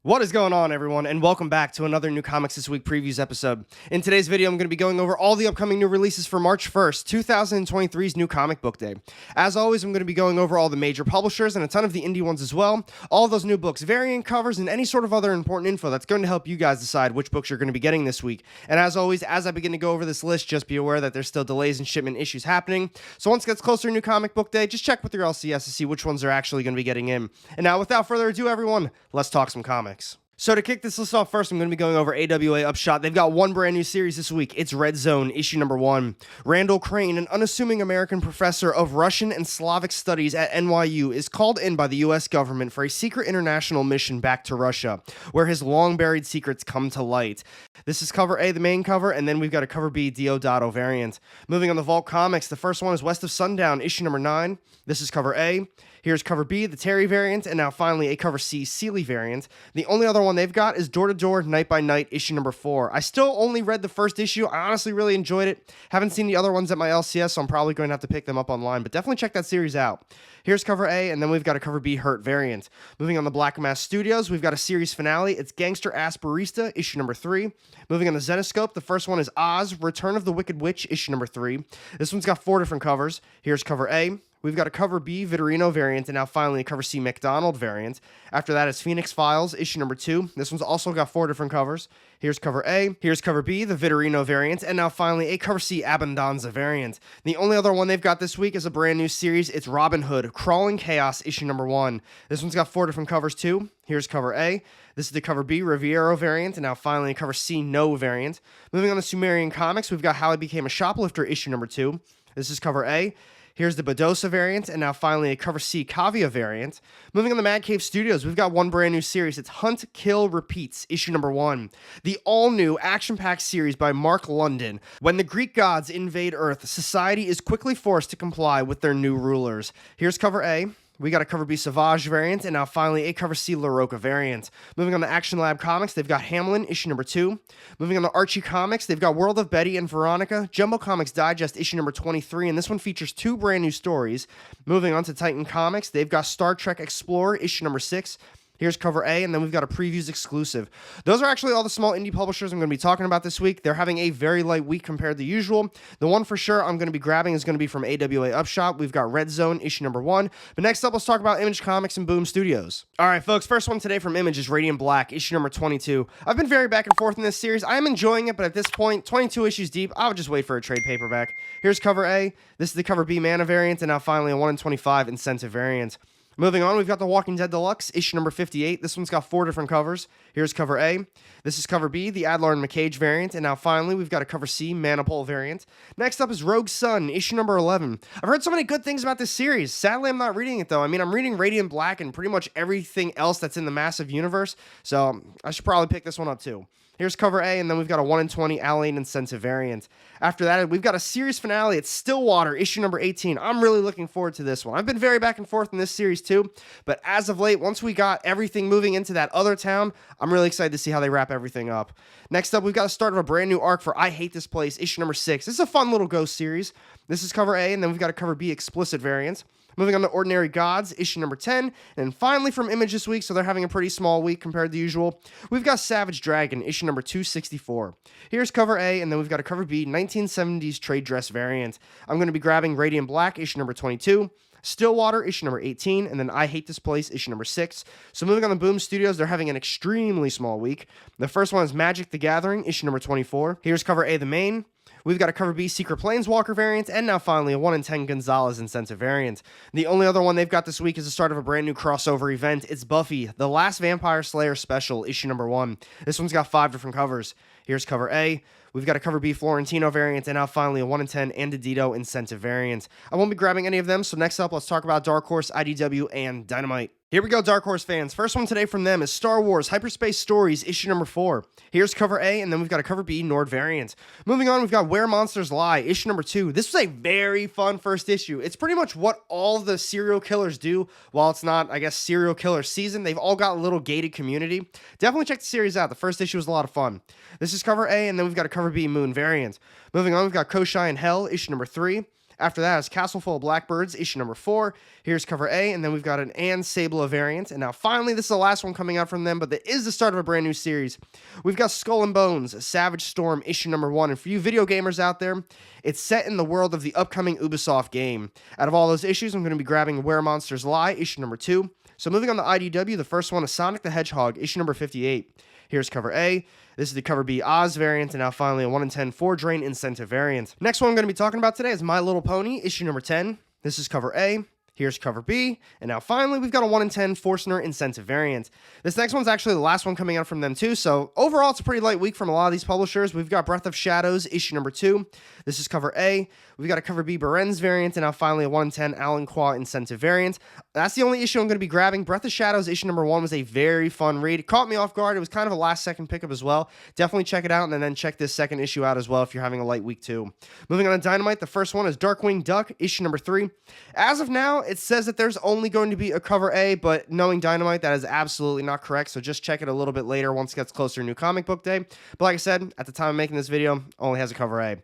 What is going on, everyone, and welcome back to another New Comics This Week previews episode. In today's video, I'm going to be going over all the upcoming new releases for March 1st, 2023's New Comic Book Day. As always, I'm going to be going over all the major publishers and a ton of the indie ones as well, all those new books, variant covers, and any sort of other important info that's going to help you guys decide which books you're going to be getting this week. And as always, as I begin to go over this list, just be aware that there's still delays and shipment issues happening. So once it gets closer to New Comic Book Day, just check with your LCS to see which ones are actually going to be getting in. And now, without further ado, everyone, let's talk some comics. So to kick this list off first, I'm going to be going over AWA Upshot. They've got one brand new series this week. It's Red Zone, issue number 1. Randall Crane, an unassuming American professor of Russian and Slavic studies at NYU, is called in by the U.S. government for a secret international mission back to Russia, where his long-buried secrets come to light. This is cover A, the main cover, and then we've got a cover B, Diodato variant. Moving on to Vault Comics, the first one is West of Sundown, issue number 9. This is cover A. Here's cover B, the Terry variant, and now finally a cover C, Seeley variant. The only other one they've got is Door to Door, Night by Night, issue number 4. I still only read the first issue. I honestly really enjoyed it. Haven't seen the other ones at my LCS, so I'm probably going to have to pick them up online, but definitely check that series out. Here's cover A, and then we've got a cover B, Hurt variant. Moving on to Black Mass Studios, we've got a series finale. It's Gangster Ass Barista, issue number 3. Moving on to Zenoscope, the first one is Oz, Return of the Wicked Witch, issue number 3. This one's got 4 different covers. Here's cover A. We've got a cover B, Vitorino variant, and now finally a cover C, McDonald variant. After that is Phoenix Files, issue number 2. This one's also got 4 different covers. Here's cover A, here's cover B, the Vitorino variant, and now finally a cover C, Abundanza variant. The only other one they've got this week is a brand new series. It's Robin Hood, Crawling Chaos, issue number 1. This one's got 4 different covers too. Here's cover A. This is the cover B, Riviero variant, and now finally a cover C, No variant. Moving on to Sumerian Comics, we've got How I Became a Shoplifter, issue number 2. This is cover A. Here's the Badosa variant, and now finally a cover C, Kavia variant. Moving on to Mad Cave Studios, we've got one brand new series. It's Hunt, Kill, Repeats, issue number 1. The all-new, action-packed series by Mark London. When the Greek gods invade Earth, society is quickly forced to comply with their new rulers. Here's cover A. We got a cover B, Savage variant, and now finally a cover C, La Roca variant. Moving on to Action Lab Comics, they've got Hamlin, issue number 2. Moving on to Archie Comics, they've got World of Betty and Veronica, Jumbo Comics Digest, issue number 23, and this one features 2 brand new stories. Moving on to Titan Comics, they've got Star Trek Explorer, issue number 6. Here's cover A, and then we've got a previews exclusive. Those are actually all the small indie publishers I'm going to be talking about this week. They're having a very light week compared to usual. The one for sure I'm going to be grabbing is going to be from AWA Upshot. We've got Red Zone, issue number 1. But next up, let's talk about Image Comics and Boom Studios. All right, folks, first one today from Image is Radiant Black, issue number 22. I've been very back and forth in this series. I am enjoying it, but at this point, 22 issues deep, I would just wait for a trade paperback. Here's cover A. This is the cover B, Mana variant, and now finally a 1 in 25 incentive variant. Moving on, we've got The Walking Dead Deluxe, issue number 58. This one's got 4 different covers. Here's cover A. This is cover B, the Adler and McCage variant. And now finally, we've got a cover C, Manipole variant. Next up is Rogue Sun, issue number 11. I've heard so many good things about this series. Sadly, I'm not reading it, though. I mean, I'm reading Radiant Black and pretty much everything else that's in the massive universe. So I should probably pick this one up, too. Here's cover A, and then we've got a 1 in 20 Alane incentive variant. After that, we've got a series finale. It's Stillwater, issue number 18. I'm really looking forward to this one. I've been very back and forth in this series too, but as of late, once we got everything moving into that other town, I'm really excited to see how they wrap everything up. Next up, we've got a start of a brand new arc for I Hate This Place, issue number 6. This is a fun little ghost series. This is cover A, and then we've got a cover B explicit variant. Moving on to Ordinary Gods, issue number 10. And finally from Image this week, so they're having a pretty small week compared to usual, we've got Savage Dragon, issue number 264. Here's cover A, and then we've got a cover B, 1970s trade dress variant. I'm going to be grabbing Radiant Black, issue number 22. Stillwater, issue number 18, and then I Hate This Place, issue number 6. So moving on to Boom Studios, they're having an extremely small week. The first one is Magic the Gathering, issue number 24. Here's cover A, the main. We've got a cover B, Secret Planeswalker variant, and now finally a 1 in 10 Gonzalez incentive variant. The only other one they've got this week is the start of a brand new crossover event. It's Buffy, The Last Vampire Slayer Special, issue number 1. This one's got 5 different covers. Here's cover A. We've got a cover B Florentino variant, and now finally a 1 in 10 Andedito incentive variant. I won't be grabbing any of them, so next up, let's talk about Dark Horse, IDW, and Dynamite. Here we go, Dark Horse fans. First one today from them is Star Wars Hyperspace Stories, issue number 4. Here's cover A, and then we've got a cover B, Nord variant. Moving on, we've got Where Monsters Lie, issue number 2. This was a very fun first issue. It's pretty much what all the serial killers do. While it's not, I guess, serial killer season, they've all got a little gated community. Definitely check the series out. The first issue was a lot of fun. This is cover A, and then we've got a cover B, Moon variant. Moving on, we've got Koshai in Hell, issue number 3. After that is Castle Full of Blackbirds, issue number 4. Here's cover A, and then we've got an Anne Sabla variant. And now finally, this is the last one coming out from them, but it is the start of a brand new series. We've got Skull and Bones, Savage Storm, issue number 1. And for you video gamers out there, it's set in the world of the upcoming Ubisoft game. Out of all those issues, I'm going to be grabbing Where Monsters Lie, issue number 2. So moving on to IDW, the first one is Sonic the Hedgehog, issue number 58. Here's cover A. This is the cover B Oz variant, and now finally a 1 in 10 4-drain incentive variant. Next one I'm going to be talking about today is My Little Pony, issue number 10. This is cover A. Here's cover B, and now finally we've got a 1 in 10 Forstner incentive variant. This next one's actually the last one coming out from them too, so overall it's a pretty light week from a lot of these publishers. We've got Breath of Shadows, issue number 2. This is cover A. We've got a cover B Beren's variant, and now finally a 1 in 10 Alan Qua incentive variant. That's the only issue I'm going to be grabbing. Breath of Shadows, issue number 1 was a very fun read. It caught me off guard. It was kind of a last-second pickup as well. Definitely check it out, and then check this second issue out as well if you're having a light week too. Moving on to Dynamite, the first one is Darkwing Duck, issue number 3. As of now, it says that there's only going to be a cover A, but knowing Dynamite, that is absolutely not correct, so just check it a little bit later once it gets closer to New Comic Book Day. But like I said, at the time of making this video, only has a cover A.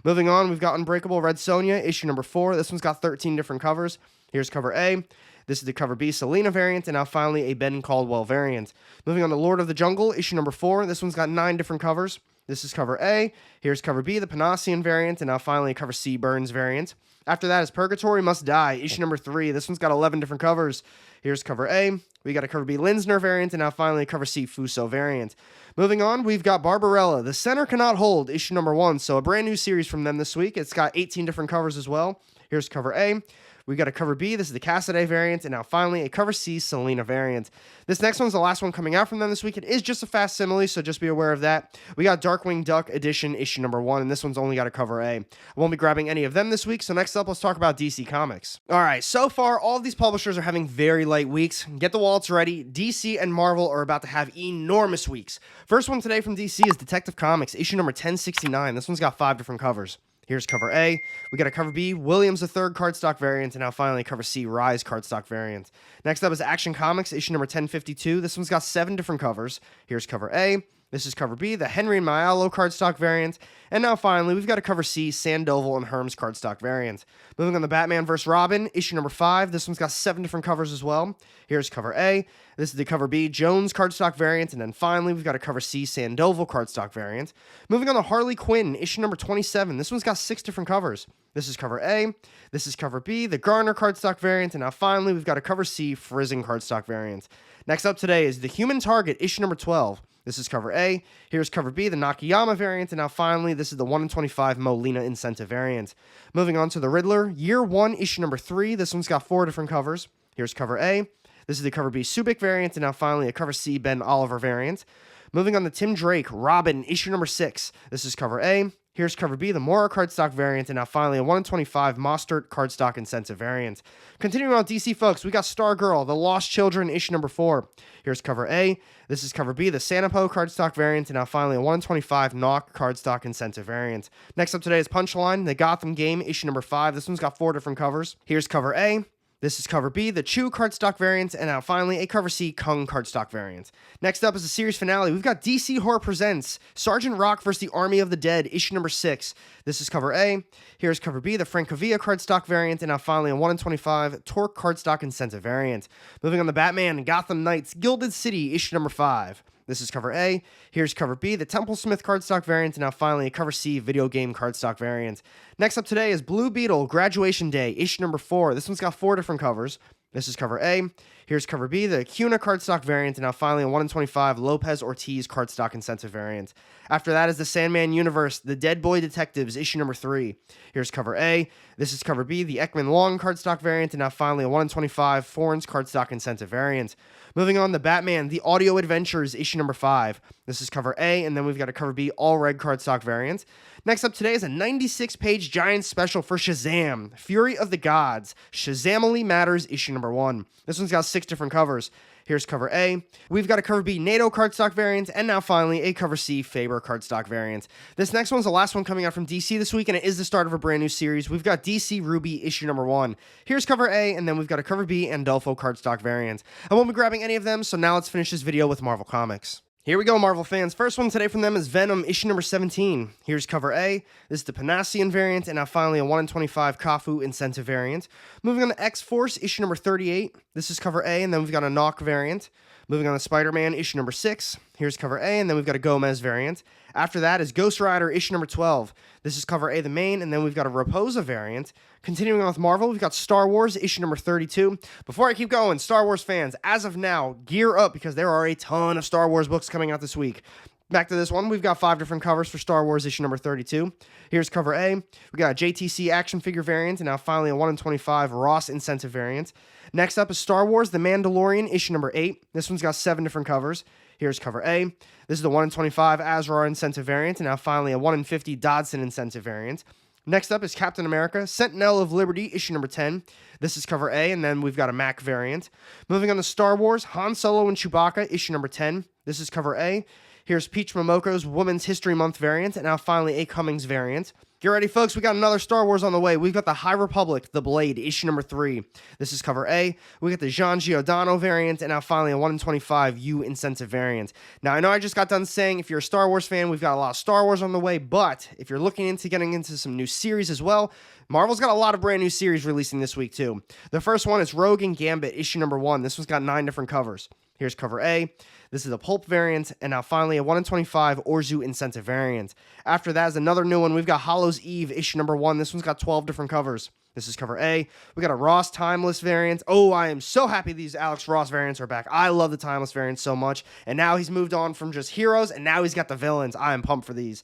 Moving on, we've got Unbreakable Red Sonja, issue number 4. This one's got 13 different covers. Here's cover A. This is the cover B Selena variant, and now finally a Ben Caldwell variant. Moving on to Lord of the Jungle, issue number 4. This one's got 9 different covers. This is cover A. Here's cover B, the Panassian variant, and now finally a cover C Burns variant. After that is Purgatory Must Die, issue number 3. This one's got 11 different covers. Here's cover A. We got a cover B Linsner variant, and now finally a cover C Fuso variant. Moving on, we've got Barbarella, The Center Cannot Hold, issue number 1. So a brand new series from them this week. It's got 18 different covers as well. Here's cover A. We got a cover B. This is the Cassidy variant, and now finally a cover C Selena variant. This next one's the last one coming out from them this week. It is just a fast simile, so just be aware of that. We got Darkwing Duck edition issue number 1, and this one's only got a cover A. I won't be grabbing any of them this week, so next up, let's talk about DC Comics. All right, so far, all of these publishers are having very light weeks. Get the wallets ready. DC and Marvel are about to have enormous weeks. First one today from DC is Detective Comics, issue number 1069. This one's got 5 different covers. Here's cover A. We got a cover B, Williams III cardstock variant, and now finally cover C, Rise cardstock variant. Next up is Action Comics, issue number 1052. This one's got 7 different covers. Here's cover A. This is cover B, the Henry and Mayalo cardstock variant. And now finally, we've got a cover C, Sandoval and Herms cardstock variant. Moving on to Batman vs. Robin, issue number 5. This one's got 7 different covers as well. Here's cover A. This is the cover B, Jones cardstock variant. And then finally, we've got a cover C, Sandoval cardstock variant. Moving on to Harley Quinn, issue number 27. This one's got 6 different covers. This is cover A. This is cover B, the Garner cardstock variant. And now finally, we've got a cover C, Frizzing cardstock variant. Next up today is the Human Target, issue number 12. This is cover A. Here's cover B, the Nakayama variant. And now finally, this is the 1 in 25 Molina incentive variant. Moving on to the Riddler, year 1, issue number 3. This one's got 4 different covers. Here's cover A. This is the cover B Subic variant. And now finally, a cover C Ben Oliver variant. Moving on to Tim Drake, Robin, issue number 6. This is cover A. Here's cover B, the Mora cardstock variant, and now finally a 1 in 25 Mostert cardstock incentive variant. Continuing on DC, folks, we got Stargirl, The Lost Children, issue number 4. Here's cover A. This is cover B, the Sanapo cardstock variant, and now finally a 1 in 25 Knock cardstock incentive variant. Next up today is Punchline, The Gotham Game, issue number 5. This one's got 4 different covers. Here's cover A. This is cover B, the Chew cardstock variant, and now finally a cover C Kung cardstock variant. Next up is the series finale. We've got DC Horror Presents Sergeant Rock vs. the Army of the Dead, issue number 6. This is cover A. Here's cover B, the Francavilla cardstock variant, and now finally a 1 in 25 Torque cardstock incentive variant. Moving on to Batman Gotham Knights Gilded City, issue number 5. This is cover A. Here's cover B, the Temple Smith cardstock variant, and now finally a cover C video game cardstock variant. Next up today is Blue Beetle Graduation Day, issue number 4. This one's got 4 different covers. This is cover A. Here's cover B, the Cuna cardstock variant, and now finally a 1 in 25 Lopez Ortiz cardstock incentive variant. After that is the Sandman Universe, The Dead Boy Detectives, issue number 3. Here's cover A. This is cover B, the Ekman Long cardstock variant, and now finally a 1 in 25 Forens cardstock incentive variant. Moving on to Batman, The Audio Adventures, issue number 5. This is cover A, and then we've got a cover B all red cardstock variant. Next up today is a 96-page giant special for Shazam, Fury of the Gods, Shazamily Matters, issue number 1. This one's got 6 different covers. Here's cover A. We've got a cover B NATO cardstock variant, and now finally a cover C Faber cardstock variant. This next one's the last one coming out from DC this week, and it is the start of a brand new series. We've got DC Ruby issue number 1. Here's cover A, and then we've got a cover B Andolfo cardstock variant. I won't be grabbing any of them, so now let's finish this video with Marvel Comics. Here we go, Marvel fans. First one today from them is Venom, issue number 17. Here's cover A. This is the Panacean variant, and now finally a 1 in 25 Kafu incentive variant. Moving on to X-Force, issue number 38. This is cover A, and then we've got a Knock variant. Moving on to Spider-Man, issue number 6. Here's cover A, and then we've got a Gomez variant. After that is Ghost Rider, issue number 12. This is cover A, the main, and then we've got a Raposa variant. Continuing on with Marvel, we've got Star Wars, issue number 32. Before I keep going, Star Wars fans, as of now, gear up because there are a ton of Star Wars books coming out this week. Back to this one, we've got 5 different covers for Star Wars issue number 32. Here's cover A. We got a JTC action figure variant, and now finally a 1 in 25 Ross incentive variant. Next up is Star Wars The Mandalorian, issue number 8. This one's got 7 different covers. Here's cover A. This is the 1 in 25 Azrar incentive variant, and now finally a 1 in 50 Dodson incentive variant. Next up is Captain America, Sentinel of Liberty, issue number 10. This is cover A, and then we've got a Mac variant. Moving on to Star Wars, Han Solo and Chewbacca, issue number 10. This is cover A. Here's Peach Momoko's Women's History Month variant, and now finally a Cummings variant. Get ready, folks. We got another Star Wars on the way. We've got the High Republic, The Blade, issue number 3. This is cover A. We got the Jean Giordano variant, and now finally a 1 in 25 U incentive variant. Now, I know I just got done saying if you're a Star Wars fan, we've got a lot of Star Wars on the way, but if you're looking into getting into some new series as well, Marvel's got a lot of brand new series releasing this week, too. The first one is Rogue and Gambit, issue number 1. This one's got 9 different covers. Here's cover A. This is a Pulp variant, and now finally a 1 in 25 Orzu incentive variant. After that is another new one. We've got Hollow's Eve, issue number 1. This one's got 12 different covers. This is cover A. We got a Ross Timeless variant. Oh, I am so happy these Alex Ross variants are back. I love the Timeless variants so much, and now he's moved on from just heroes, and now he's got the villains. I am pumped for these.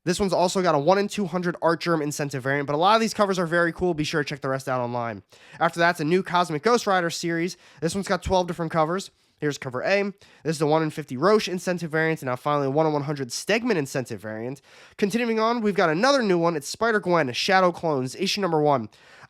This one's also got a 1 in 200 Art Germ incentive variant, but a lot of these covers are very cool. Be sure to check the rest out online. After that's a new Cosmic Ghost Rider series. This one's got 12 different covers. Here's cover A. This is the 1 in 50 Roche incentive variant, and now finally a 1 in 100 Stegman incentive variant. Continuing on, we've got another new one. It's Spider-Gwen, Shadow Clones, issue number 1.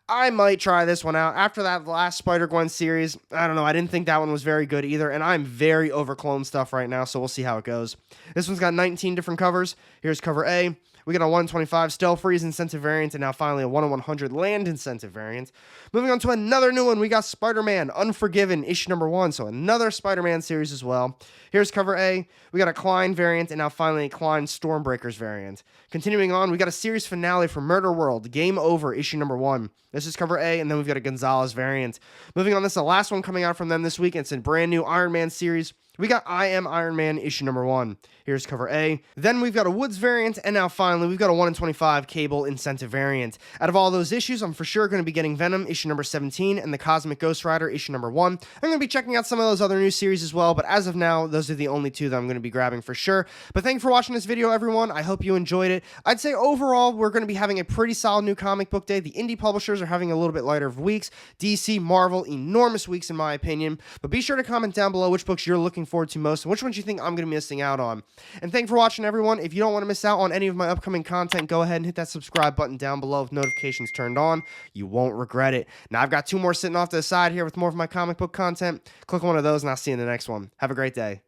I might try this one out. After that last Spider-Gwen series, I don't know, I didn't think that one was very good either, and I'm very over clone stuff right now, so we'll see how it goes. This one's got 19 different covers. Here's cover A. We got a 1 in 25 Stealth Freeze incentive variant, and now finally a 1 in 100 Land incentive variant. Moving on to another new one, we got Spider-Man Unforgiven, issue number 1, so another Spider-Man series as well. Here's cover A. We got a Klein variant, and now finally a Klein Stormbreakers variant. Continuing on, we got a series finale for Murder World, Game Over, issue number 1. This is cover A, and then we've got a Gonzalez variant. Moving on, this is the last one coming out from them this week, and it's a brand new Iron Man series. We got I Am Iron Man, issue number 1. Here's cover A. Then we've got a Woods variant, and now finally we've got a 1 in 25 Cable incentive variant. Out of all those issues, I'm for sure going to be getting Venom, issue number 17, and the Cosmic Ghost Rider, issue number 1. I'm going to be checking out some of those other new series as well, but as of now, those are the only 2 that I'm going to be grabbing for sure. But thank you for watching this video, everyone. I hope you enjoyed it. I'd say overall, we're going to be having a pretty solid new comic book day. The indie publishers are having a little bit lighter of weeks. DC, Marvel, enormous weeks in my opinion. But be sure to comment down below which books you're looking forward to most and which ones you think I'm going to be missing out on. And thank you for watching, everyone. If you don't want to miss out on any of my upcoming content, go ahead and hit that subscribe button down below with notifications turned on. You won't regret it. Now, I've got 2 more sitting off to the side here with more of my comic book content. Click on one of those, and I'll see you in the next one. Have a great day.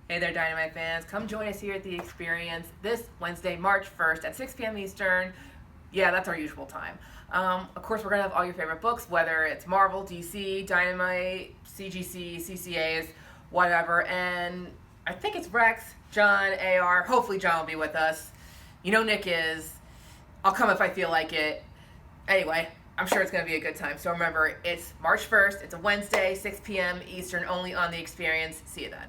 Hey there, Dynamite fans. Come join us here at the Experience this Wednesday, March 1st at 6 p.m. Eastern. Yeah, that's our usual time. Of course, we're going to have all your favorite books, whether it's Marvel, DC, Dynamite, CGC, CCAs, whatever. And I think it's Rex, John, AR. Hopefully John will be with us. You know Nick is. I'll come if I feel like it. Anyway, I'm sure it's going to be a good time. So remember, it's March 1st. It's a Wednesday, 6 p.m. Eastern, only on the Experience. See you then.